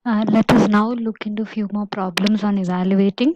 Let us now look into a few more problems on evaluating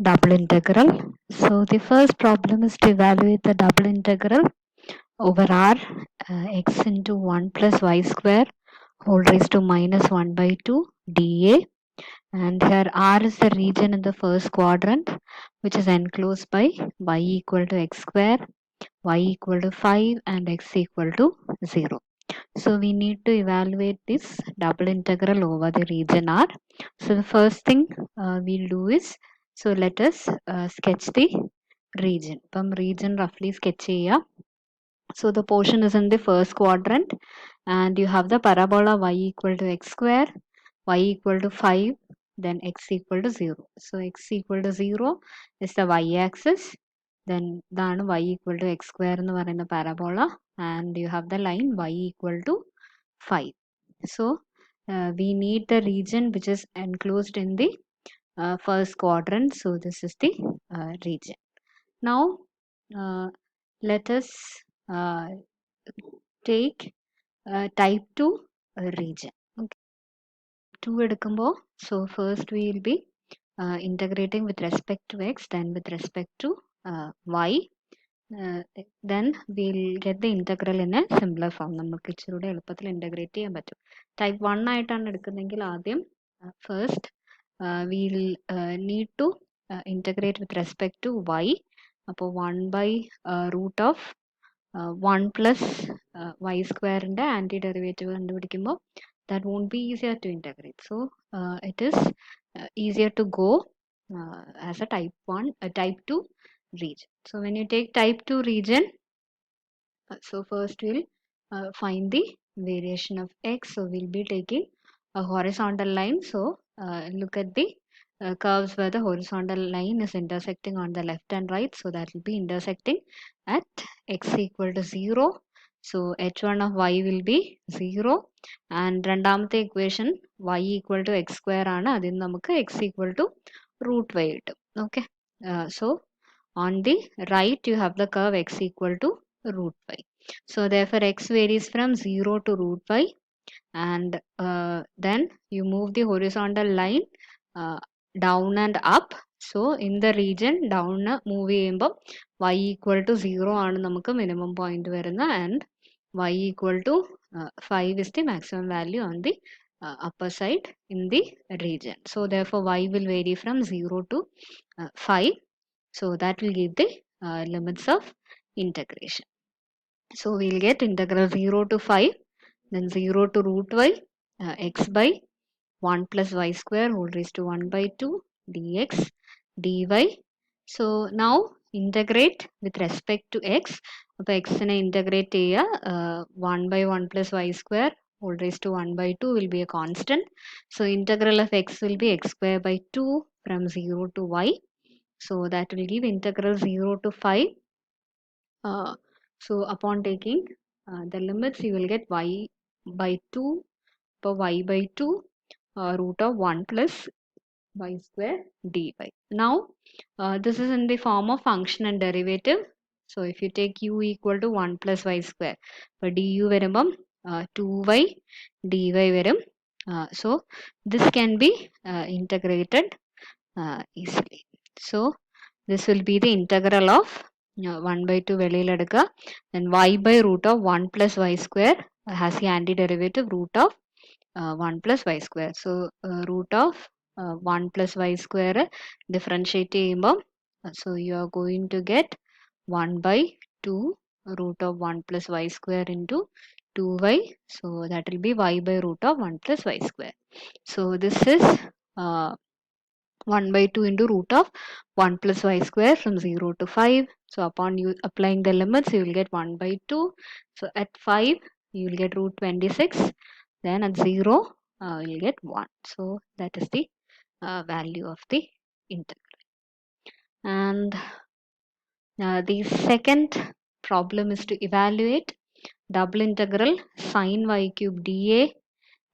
double integral. So the first problem is to evaluate the double integral over r x into 1 plus y square whole raised to minus 1 by 2 dA, and here r is the region in the first quadrant which is enclosed by y equal to x square, y equal to 5 and x equal to 0. So we need to evaluate this double integral over the region R. So the first thing we'll do is, so let us sketch the region. Region roughly sketch here. So the portion is in the first quadrant and you have the parabola y equal to x square, y equal to 5, then x equal to 0. So x equal to 0 is the y axis. Then y equal to x square in the parabola, and you have the line y equal to 5. So we need the region which is enclosed in the first quadrant. So this is the region. Now let us uh, take type 2 region. Okay. 2 എടുക്കുമ്പോൾ, so first we will be integrating with respect to x, then with respect to y. Then we'll get the integral in a simpler form. നമുക്ക് ഇച്ചിരൂടെ എളുപ്പത്തിൽ integrate ചെയ്യാൻ പറ്റും. Type 1 ആയിട്ടാണ് എടുക്കുന്നതെങ്കിൽ ആദ്യം first we'll need to integrate with respect to y. അപ്പോൾ 1 by root of 1 plus y square ന്റെ antiderivative കണ്ടുപിടിക്കുമ്പോൾ that won't be easier to integrate. So it is easier to go as a type 2 region. So when you take type 2 region, so first we'll find the variation of x. So we'll be taking a horizontal line. So look at the curves where the horizontal line is intersecting on the left and right. So that will be intersecting at x equal to 0. So h1 of y will be 0. And രണ്ടാമത്തെ equation y equal to x square ആണ്. അതിന് നമുക്ക് x equal to root y കിട്ടും. Okay. So on the right you have the curve x equal to root y. So therefore x varies from 0 to root y, and then you move the horizontal line down and up. So in the region down move ചെയ്യുമ്പോൾ y equal to 0 ആണ് നമുക്ക് minimum point വരുന്നത്, and y equal to 5 is the maximum value on the upper side in the region. So therefore y will vary from 0 to 5. So that will give the limits of integration. So we'll get integral 0 to 5, then 0 to root y, x by 1 plus y square whole raised to 1 by 2 dx dy. So now integrate with respect to x. അപ്പോൾ x നെ integrate ചെയ്യുക. 1 by 1 plus y square whole raised to 1 by 2 will be a constant. So integral of x will be x square by 2 from 0 to y. So that will give integral 0 to 5. So upon taking the limits, you will get y by 2 per y by 2 root of 1 plus y square dy. Now this is in the form of function and derivative. So if you take u equal to 1 plus y square, for du വരുമ്പം 2y dy വരും. So this can be integrated easily. So this will be the integral of 1 by 2 വെളിയിലെടുക്കുക, then y by root of 1 plus y square has the antiderivative root of 1 plus y square. So root of 1 plus y square differentiate ചെയ്യുമ്പോൾ, so you are going to get 1 by 2 root of 1 plus y square into 2y. So that will be y by root of 1 plus y square. So this is 1 by 2 into root of 1 plus y square from 0 to 5. So upon you applying the limits, you will get 1 by 2. So at 5, you will get root 26. Then at 0, you will get 1. So that is the value of the integral. And the second problem is to evaluate double integral sine y cube dA,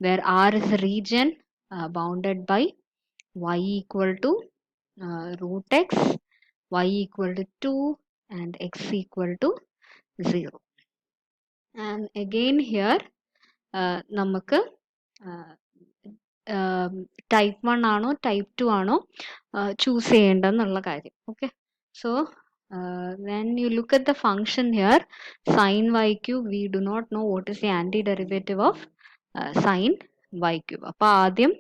where R is a region bounded by y equal to root x, y equal to 2 and x equal to 0. And again here നമുക്ക് type 1 ആണോ type 2 ആണോ choose ചെയ്യേണ്ടതെന്നുള്ള കാര്യം. Okay, so when you look at the function here, sin y cube, we do not know what is the antiderivative of sin y cube. അപ്പോൾ ആദ്യം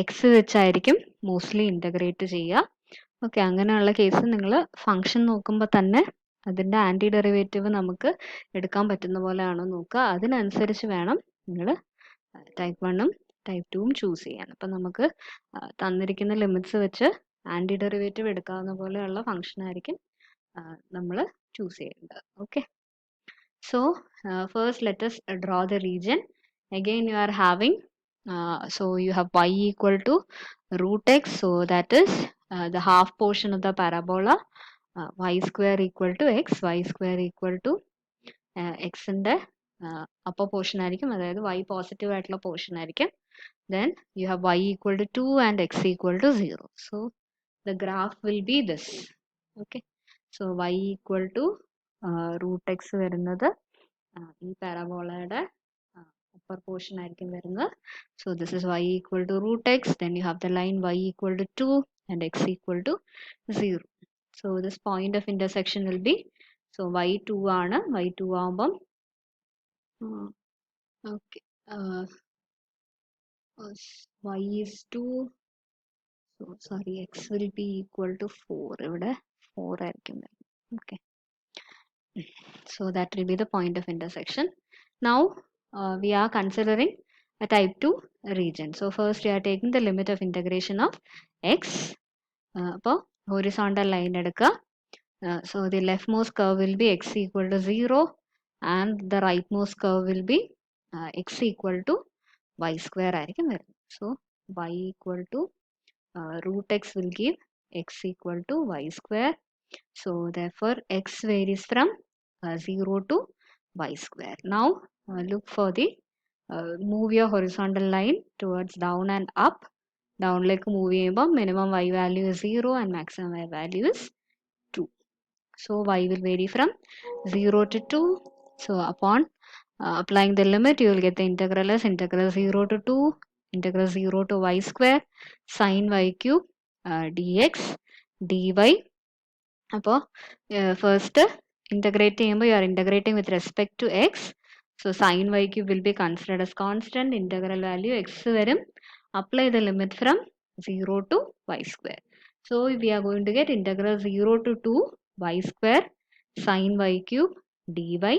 X വെച്ചായിരിക്കും mostly integrate ചെയ്യുക. Okay, അങ്ങനെയുള്ള case നിങ്ങൾ function നോക്കുമ്പോൾ തന്നെ അതിൻ്റെ anti derivative നമുക്ക് എടുക്കാൻ പറ്റുന്ന പോലെയാണോ നോക്കുക. അതിനനുസരിച്ച് വേണം നിങ്ങൾ ടൈപ്പ് 1ഉം ടൈപ്പ് 2ഉം ചൂസ് ചെയ്യാൻ. അപ്പം നമുക്ക് തന്നിരിക്കുന്ന ലിമിറ്റ്സ് വെച്ച് ആൻറ്റി ഡെറിവേറ്റീവ് എടുക്കാവുന്ന പോലെയുള്ള ഫംഗ്ഷൻ ആയിരിക്കും നമ്മൾ ചൂസ് ചെയ്യേണ്ടത്. Okay, so first let us draw the region. Again you are having so you have y equal to root x, so that is the half portion of the parabola, y square equal to x, y square equal to x ന്റെ upper portion ആയിരിക്കും, അതായത് y positive ആയിട്ടുള്ള portion ആയിരിക്കും. Then you have y equal to 2 and x equal to 0. So the graph will be this. Okay, so y equal to root x വരുന്നത് ഈ പാരബോളയുടെ upper portion ആയിരിക്കും വരുന്നത്. So this is y equal to root x, then you have the line y equal to 2 and x equal to 0. So this point of intersection will be, so y2 ആണ്, y2 ആകുമ്പം okay, y is 2, so sorry, x will be equal to 4, ഇവിടെ 4 ആയിരിക്കും. Okay, so that will be the point of intersection. Now we are considering a type 2 region. So first we are taking the limit of integration of x. അപ്പോൾ horizontal line എടുക്കുക. So the leftmost curve will be x equal to 0 and the rightmost curve will be x equal to y square ആയിരിക്കും വരുന്നത്. So y equal to root x will give x equal to y square. So therefore x varies from 0 to y square. Now look for the move your horizontal line towards down and up. Downലേക്ക് move ചെയ്യുമ്പോൾ minimum y value is 0 and maximum y value is 2. So y will vary from 0 to 2. So upon applying the limit, you will get the integral as integral 0 to 2 integral 0 to y square sin y cube dx dy. അപ്പോൾ first integrate ചെയ്യുമ്പോൾ you are integrating with respect to x. So sin y cube will be considered as constant. Integral value x വരും. Apply the limit from 0 to y square. So we are going to get integral 0 to 2 y square sin y cube dy.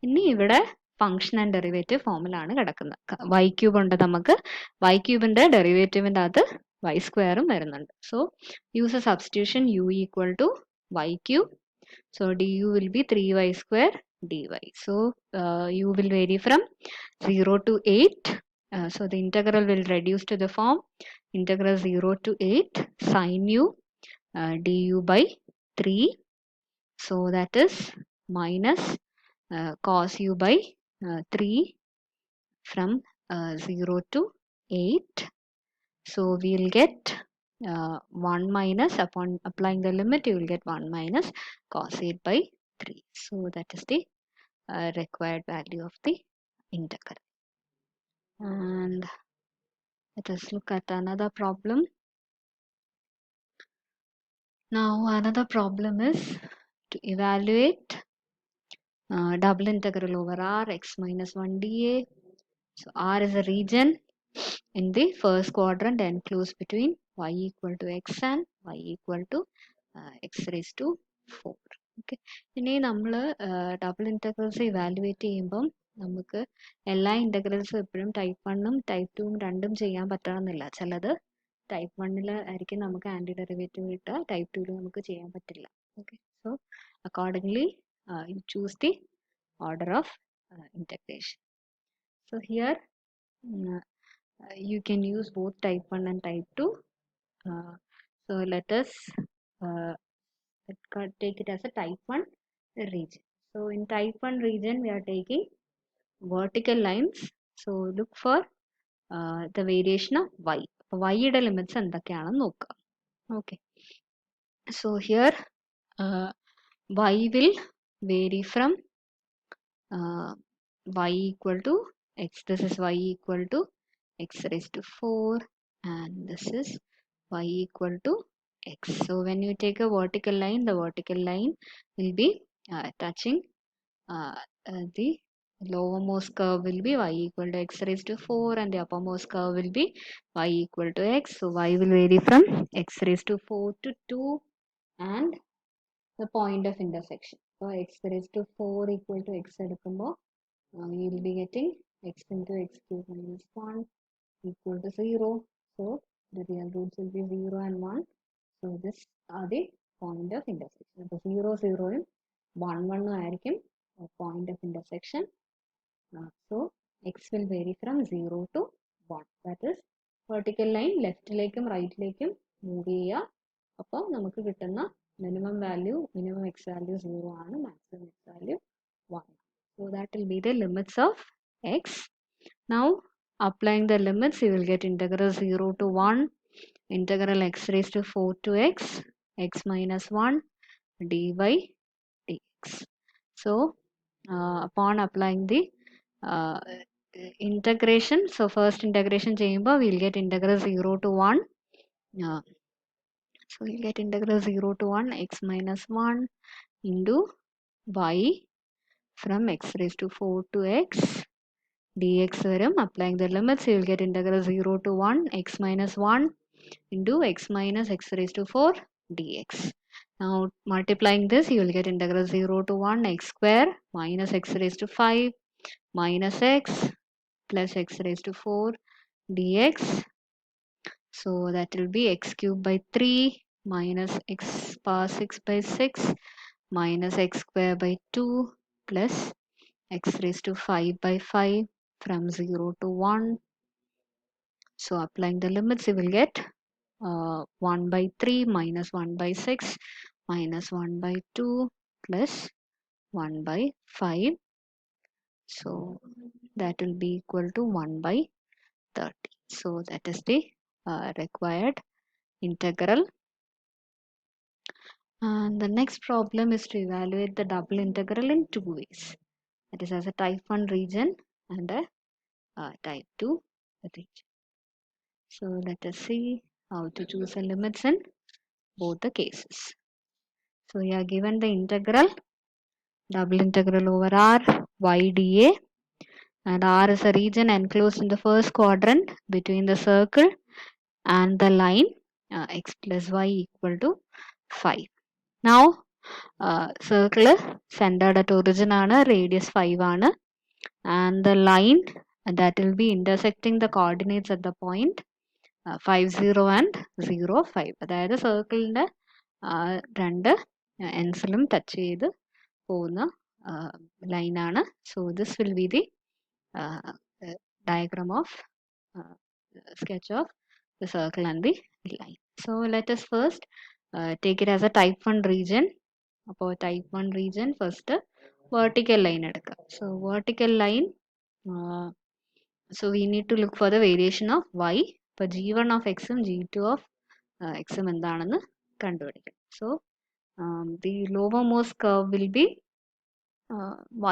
ഇനി ഇവിടെ function and derivative ഫോമിലാണ് കിടക്കുന്നത്. y cube ഉണ്ട്, നമുക്ക് y ക്യൂബിന്റെ ഡെറിവേറ്റീവിൻ്റെ അകത്ത് y സ്ക്വയറും വരുന്നുണ്ട്. So use a substitution u equal to y cube. So du will be 3y square dy. So u will vary from 0 to 8. So the integral will reduce to the form integral 0 to 8 sin u du by 3. So that is minus cos u by 3 from 0 to 8. So we will get 1 minus, upon applying the limit you will get 1 minus cos 8 by 3. So that is the required value of the integral. And let us look at another problem. Now another problem is to evaluate double integral over r x minus 1 dA. So r is a region in the first quadrant enclosed between y equal to x and y equal to x raised to 4. Okay, ഇനി നമ്മൾ double integrals evaluate ചെയ്യുമ്പം നമുക്ക് എല്ലാ ഇൻറ്റഗ്രൽസും എപ്പോഴും type 1ഉം type 2ഉം രണ്ടും ചെയ്യാൻ പറ്റണമെന്നില്ല. ചിലത് type 1ൽ ആയിരിക്കും നമുക്ക് ആൻറ്റി ഡെറിവേറ്റീവ് കിട്ടുക, ടൈപ്പ് 2ൽ നമുക്ക് ചെയ്യാൻ പറ്റില്ല. Okay, so accordingly you choose the order of integration. So here you can use both type 1 and type 2. So let us take it as a type 1 region. So in type 1 region we are taking vertical lines. So look for the variation of y. y യുടെ limits എന്തൊക്കെയാണെന്ന് നോക്കുക. Okay, so here y will vary from y equal to x. This is y equal to x raised to 4, and this is y equal to x. So when you take a vertical line, the vertical line will be touching uh, the lowermost curve will be y equal to x raised to 4, and the uppermost curve will be y equal to x. So y will vary from x raised to 4 to 2, and the point of intersection. So x raised to 4 equal to x എടുക്കുമ്പോൾ you will be getting x into x cube minus 1 equal to 0. So the real roots will be 0 and 1. So this are the point of intersection. So 0, 0 and 1, 1 ആയിരിക്കും point of intersection. So x will vary from 0 to 1. That is vertical line ലെഫ്റ്റിലേക്കും റൈറ്റിലേക്കും move ചെയ്യുക. അപ്പോൾ നമുക്ക് കിട്ടുന്ന minimum x value 0 ആണ്, maximum x value 1. So that will be the limits of x. Now applying the limits, you will get integral 0 to 1, integral x raised to 4 to x minus 1 dy dx. So upon applying the uh, integration, so first integration ചെയ്യുമ്പോൾ we will get integral 0 to 1. So we'll get integral 0 to 1 x minus 1 into y from x raised to 4 to x dx varum. Applying the limits, you will get integral 0 to 1 x minus 1 into x minus x raised to 4 dx. Now multiplying this, you will get integral 0 to 1 x square minus x raised to 5 minus x plus x raised to 4 dx. So that will be x cube by 3 minus x power 6 by 6 minus x square by 2 plus x raised to 5 by 5 from 0 to 1. So applying the limits, you will get 1 by 3 minus 1 by 6 minus 1 by 2 plus 1 by 5. So that will be equal to 1 by 30. So that is the required integral. And the next problem is to evaluate the double integral in two ways. That is as a type 1 region and a type 2 region. So let us see how to choose the limits in both the cases. So we are given the integral, double integral over r y dA, and r is a region enclosed in the first quadrant between the circle and the line x plus y equal to 5. Now circle centered at origin ആണ്, radius 5 ആണ്, and the line that will be intersecting the coordinates at the point 5 0 and 0 5. അതായത് സർക്കിളിൻ്റെ രണ്ട് എൻസിലും touch ചെയ്ത് പോകുന്ന ലൈനാണ്. So this will be the diagram of sketch of the circle and the line. So let us first take it as a type 1 region. അപ്പോൾ type 1 region first vertical line എടുക്കുക. So vertical line, so we need to look for the variation of y. അപ്പോൾ g1 of x ഉം g2 of x ഉം എന്താണെന്ന് കണ്ടുപിടിക്കും. So the lowermost curve will be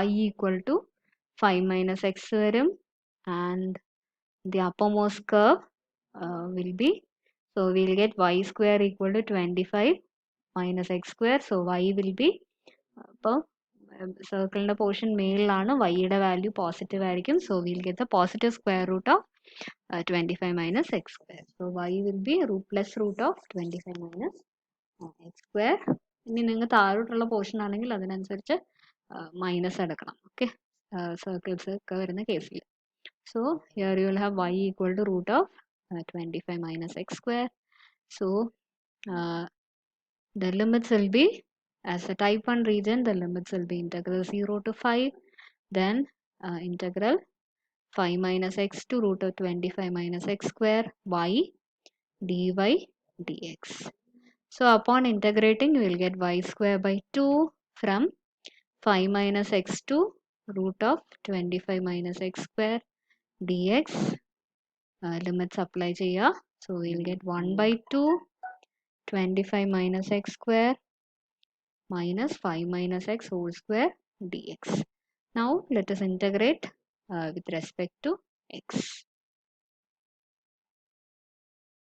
y equal to 5 minus x വരും, and the uppermost curve will be, so we'll get y square equal to 25 minus x square. So y will be, അപ്പോൾ സർക്കിളിൻ്റെ portion മേളിലാണ്, വൈയുടെ value positive ആയിരിക്കും. So will get the positive square root of 25 minus x square. So y will be plus root of 25 minus x square. ഇനി നിങ്ങൾ താഴോട്ടുള്ള portion ആണെങ്കിൽ അതിനനുസരിച്ച് minus എടുക്കണം. ഓക്കെ, സർക്കിൾസ് ഒക്കെ വരുന്ന കേസിൽ. So here you will have y equal to root of 25 minus x square. So the limits will be, as a type 1 region, the limits will be integral 0 to 5, then integral 5 minus x to root of 25 minus x square y dy dx. So upon integrating, you will get y square by 2 from 5 minus x to root of 25 minus x square dx. Limits apply cheya. So we will get 1 by 2 25 minus x square minus 5 minus x whole square dx. Now let us integrate with respect to x.